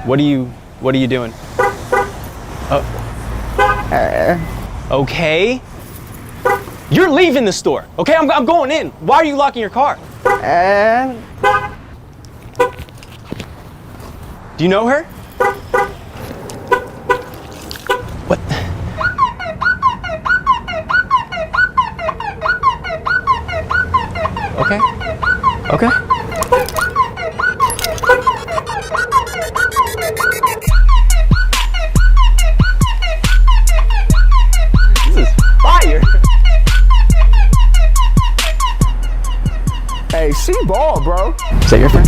What are you doing? Okay. You're leaving the store. Okay, I'm going in. Why are you locking your car? Do you know her? What? Okay. Okay. This is fire. Hey, see ball, bro. Is that your friend?